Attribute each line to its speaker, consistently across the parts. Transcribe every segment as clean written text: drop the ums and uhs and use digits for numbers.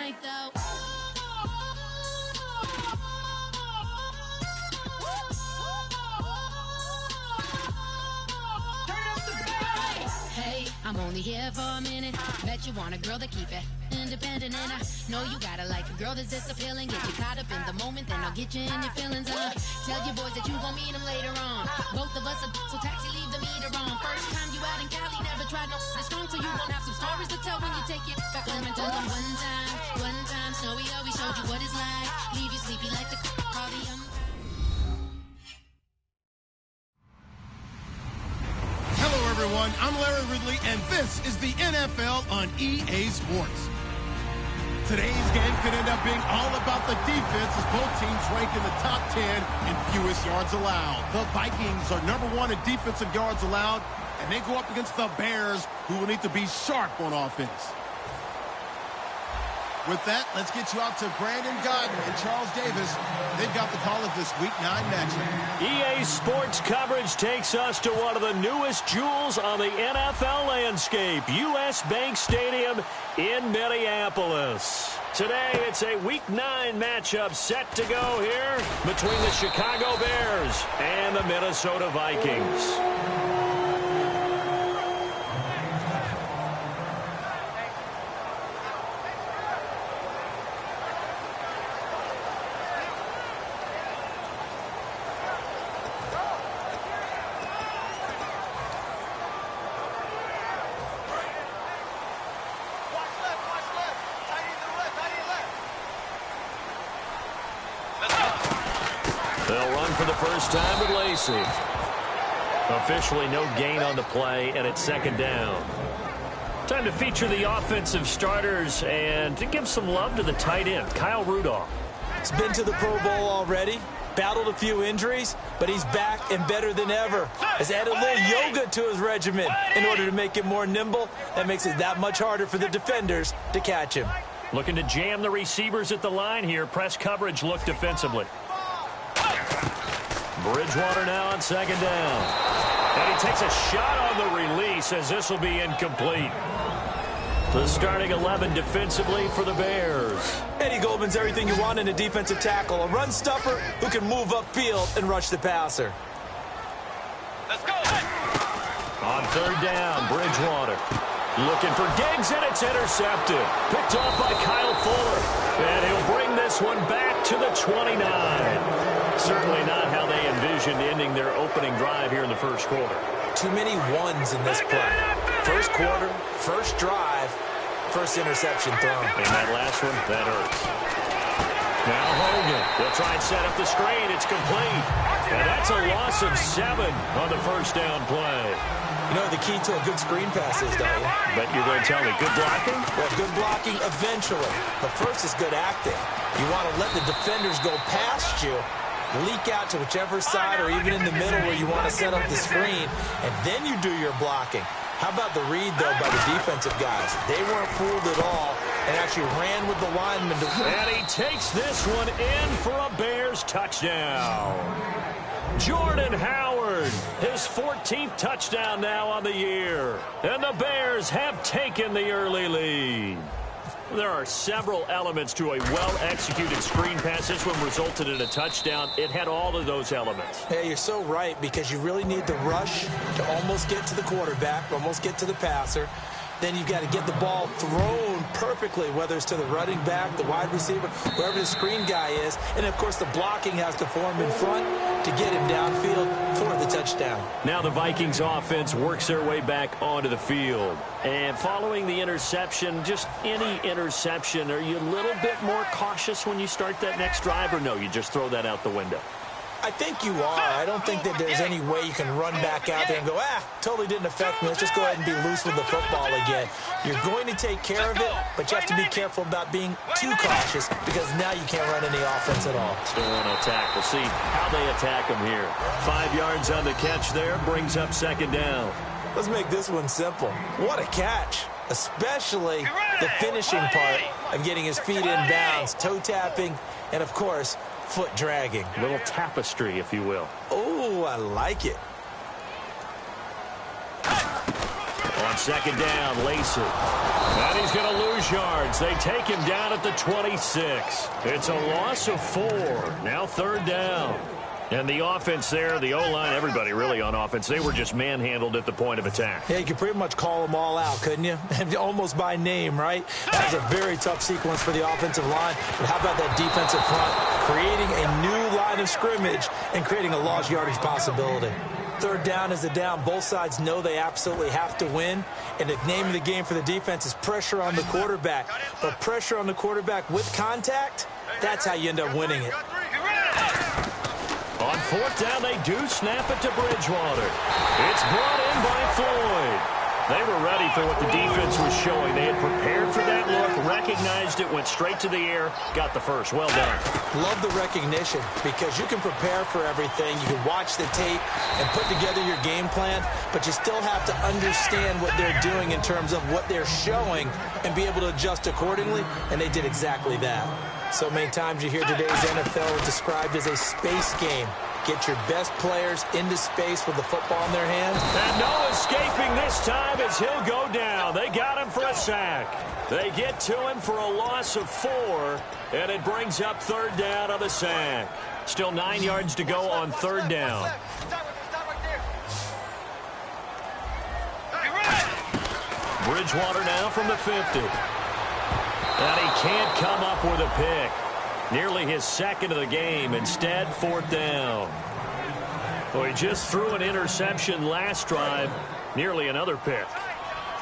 Speaker 1: night, though. Hey, I'm only here for a minute. Bet you want a girl to keep it independent, and I know you gotta like a girl that's this appealing. Get you caught up in the moment, then I'll get you in your feelings. Tell your boys that you gon' meet them later on. Both of us are so taxi, leave the meter on. First time you out in Cali, never tried no this strong, so you gon' have some stories to tell when you take it back home and tell them one time, Snowy always showed you what it's like. Leave you sleepy like the call the young.
Speaker 2: Hello, everyone. I'm Larry Ridley, and this is the NFL on EA Sports. Today's game could end up being all about the defense as both teams rank in the top 10 in fewest yards allowed. The Vikings are #1 in defensive yards allowed, and they go up against the Bears, who will need to be sharp on offense. With that, let's get you out to Brandon Godden and Charles Davis. They've got the call of this Week 9 matchup.
Speaker 3: EA Sports coverage takes us to one of the newest jewels on the NFL landscape, US Bank Stadium in Minneapolis. Today, it's a Week 9 matchup set to go here between the Chicago Bears and the Minnesota Vikings. They'll run for the first time with Lacey. Officially no gain on the play, and it's second down. Time to feature the offensive starters and to give some love to the tight end, Kyle Rudolph.
Speaker 4: He's been to the Pro Bowl already, battled a few injuries, but he's back and better than ever. Has added a little yoga to his regimen in order to make him more nimble. That makes it that much harder for the defenders to catch him.
Speaker 3: Looking to jam the receivers at the line here. Press coverage look defensively. Bridgewater now on second down. And he takes a shot on the release as this will be incomplete. The starting 11 defensively for the Bears.
Speaker 4: Eddie Goldman's everything you want in a defensive tackle. A run stuffer who can move upfield and rush the passer.
Speaker 3: Let's go. On third down, Bridgewater. Looking for Diggs, and it's intercepted. Picked off by Kyle Fuller. And he'll bring this one back to the 29. Certainly not how they envisioned ending their opening drive here in the first quarter.
Speaker 4: Too many ones in this play. First quarter, first drive, first interception thrown.
Speaker 3: And that last one, that hurts. Now Hogan. They'll try and set up the screen. It's complete. And that's a loss of 7 on the first down play.
Speaker 4: You know the key to a good screen pass is, don't you?
Speaker 3: But you're going to tell me good blocking?
Speaker 4: Well, good blocking eventually. But first is good acting. You want to let the defenders go past you, leak out to whichever side or even in the middle where you want to set up the screen, and then you do your blocking. How about the read, though, by the defensive guys? They weren't fooled at all and actually ran with the lineman.
Speaker 3: And he takes this one in for a Bears touchdown. Jordan Howard, his 14th touchdown now on the year. And the Bears have taken the early lead. There are several elements to a well-executed screen pass. This one resulted in a touchdown. It had all of those elements.
Speaker 4: Yeah, you're so right, because you really need the rush to almost get to the quarterback, almost get to the passer. Then you've got to get the ball thrown perfectly, whether it's to the running back, the wide receiver, wherever the screen guy is. And, of course, the blocking has to form in front to get him downfield for the touchdown.
Speaker 3: Now the Vikings offense works their way back onto the field. And following the interception, just any interception, are you a little bit more cautious when you start that next drive, or no, you just throw that out the window?
Speaker 4: I think you are. I don't think that there's any way you can run back out there and go, totally didn't affect me. Let's just go ahead and be loose with the football again. You're going to take care of it, but you have to be careful about being too cautious, because now you can't run any offense at all.
Speaker 3: Still want to attack. We'll see how they attack them here. 5 yards on the catch there, brings up second down.
Speaker 4: Let's make this one simple. What a catch, especially the finishing part of getting his feet in bounds, toe tapping, and, of course, foot dragging.
Speaker 3: A little tapestry, if you will.
Speaker 4: Oh, I like it.
Speaker 3: On second down, Lacey. And he's going to lose yards. They take him down at the 26. It's a loss of 4. Now third down. And the offense there, the O-line, everybody really on offense, they were just manhandled at the point of attack.
Speaker 4: Yeah, you could pretty much call them all out, couldn't you? Almost by name, right? That was a very tough sequence for the offensive line. But how about that defensive front creating a new line of scrimmage and creating a lost yardage possibility? Third down is the down. Both sides know they absolutely have to win. And the name of the game for the defense is pressure on the quarterback. But pressure on the quarterback with contact, that's how you end up winning it.
Speaker 3: On fourth down, they do snap it to Bridgewater. It's brought in by Floyd. They were ready for what the defense was showing. They had prepared for that look, recognized it, went straight to the air, got the first. Well done.
Speaker 4: Love the recognition because you can prepare for everything. You can watch the tape and put together your game plan, but you still have to understand what they're doing in terms of what they're showing and be able to adjust accordingly, and they did exactly that. So many times you hear today's NFL described as a space game. Get your best players into space with the football in their hands.
Speaker 3: And no escaping this time as he'll go down. They got him for a sack. They get to him for a loss of 4, and it brings up third down on the sack. Still 9 yards to go on third down. Bridgewater now from the 50. And he can't come up with a pick. Nearly his second of the game. Instead, fourth down. Well, he just threw an interception last drive. Nearly another pick.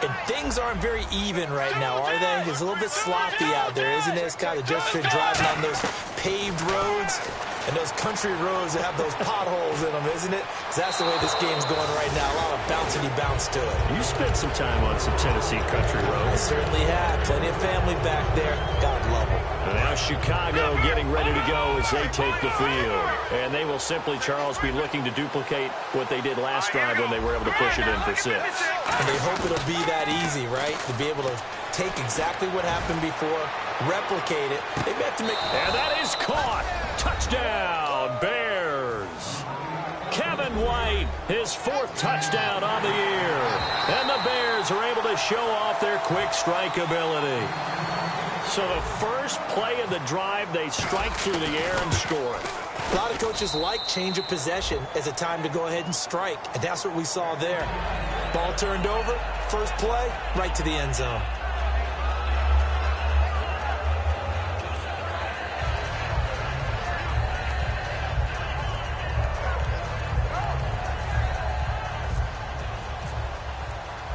Speaker 4: And things aren't very even right now, are they? It's a little bit sloppy out there, isn't it? Scott, just been driving on those paved roads and those country roads that have those potholes in them, isn't it? Because that's the way this game's going right now. A lot of bouncy-bounce to it.
Speaker 3: You spent some time on some Tennessee country roads.
Speaker 4: I certainly have. Plenty of family back there. God love them.
Speaker 3: And now Chicago getting ready to go as they take the field. And they will simply, Charles, be looking to duplicate what they did last drive when they were able to push it in for 6.
Speaker 4: And they hope it'll be that easy, right? To be able to take exactly what happened before, replicate it. They have to make...
Speaker 3: And that is caught. Touchdown, Bears. Kevin White, his 4th touchdown on the year. And the Bears are able to show off their quick strike ability. So the first play of the drive, they strike through the air and score it.
Speaker 4: A lot of coaches like change of possession as a time to go ahead and strike, and that's what we saw there. Ball turned over, first play, right to the end zone.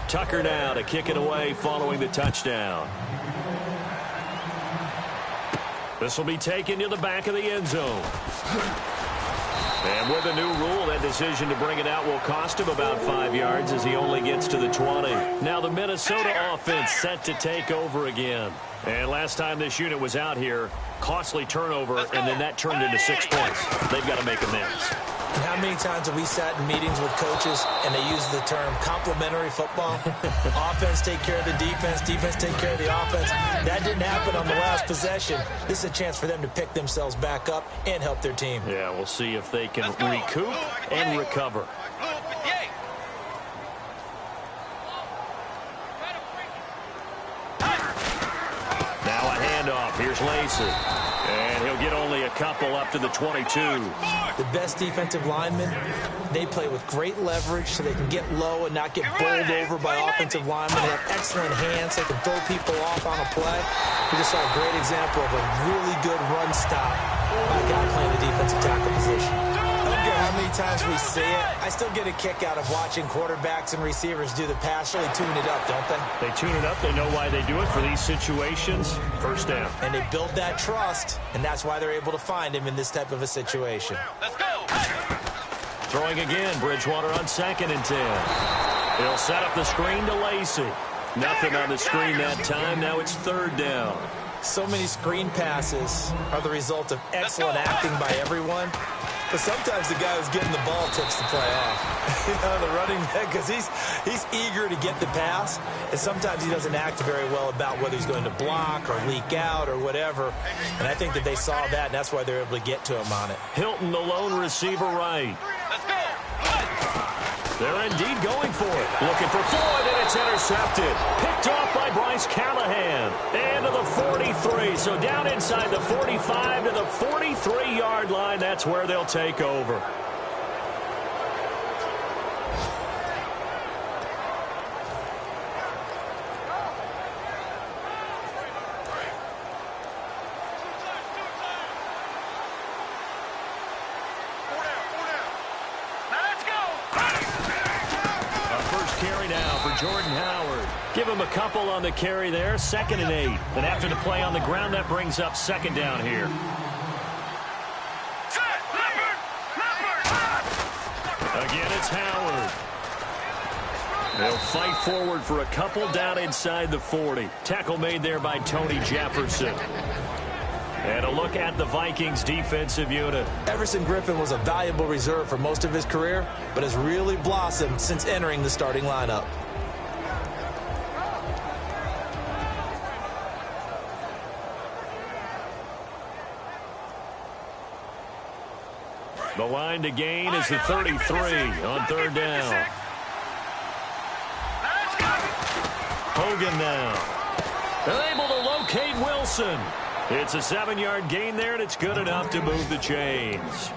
Speaker 3: Tucker now to kick it away following the touchdown. This will be taken to the back of the end zone. And with a new rule, that decision to bring it out will cost him about 5 yards as he only gets to the 20. Now the Minnesota offense set to take over again. And last time this unit was out here, costly turnover, and then that turned into 6 points. They've got to make amends.
Speaker 4: And how many times have we sat in meetings with coaches and they use the term complementary football? Offense take care of the defense, defense take care of the offense. That didn't happen on the last possession. This is a chance for them to pick themselves back up and help their team.
Speaker 3: Yeah, we'll see if they can recoup and recover. Now a handoff. Here's Lacey. And he'll get only a couple up to the 22.
Speaker 4: The best defensive linemen, they play with great leverage so they can get low and not get bowled over by offensive linemen. They have excellent hands. They can throw people off on a play. We just saw a great example of a really good run stop by a guy playing the defensive tackle position. I don't care how many times we see it. I still get a kick out of watching quarterbacks and receivers do the pass. Really tune it up, don't they?
Speaker 3: They tune it up. They know why they do it for these situations. First down.
Speaker 4: And they build that trust, and that's why they're able to find him in this type of a situation.
Speaker 5: Let's go.
Speaker 3: Throwing again, Bridgewater on 2nd and 10. He'll set up the screen to Lacey. Nothing on the screen that time. Now it's third down.
Speaker 4: So many screen passes are the result of excellent acting by everyone. But sometimes the guy who's getting the ball tips the play off. You know, the running back, because he's eager to get the pass, and sometimes he doesn't act very well about whether he's going to block or leak out or whatever. And I think that they saw that, and that's why they're able to get to him on it.
Speaker 3: Hilton, the lone receiver right.
Speaker 5: Let's go.
Speaker 3: They're indeed going for it. Looking for Floyd, and it's intercepted. Picked off by Bryce Callahan. And to the 43. So down inside the 45 to the 43-yard line. That's where they'll take over. Jordan Howard. Give him a couple on the carry there. 2nd and 8. And after the play on the ground, that brings up 2nd down here. Again, it's Howard. They'll fight forward for a couple down inside the 40. Tackle made there by Tony Jefferson. And a look at the Vikings defensive unit.
Speaker 4: Everson Griffin was a valuable reserve for most of his career, but has really blossomed since entering the starting lineup.
Speaker 3: The line to gain is the 33 on 3rd down. Hogan now. They're able to locate Wilson. It's a 7-yard gain there, and it's good enough to move the chains.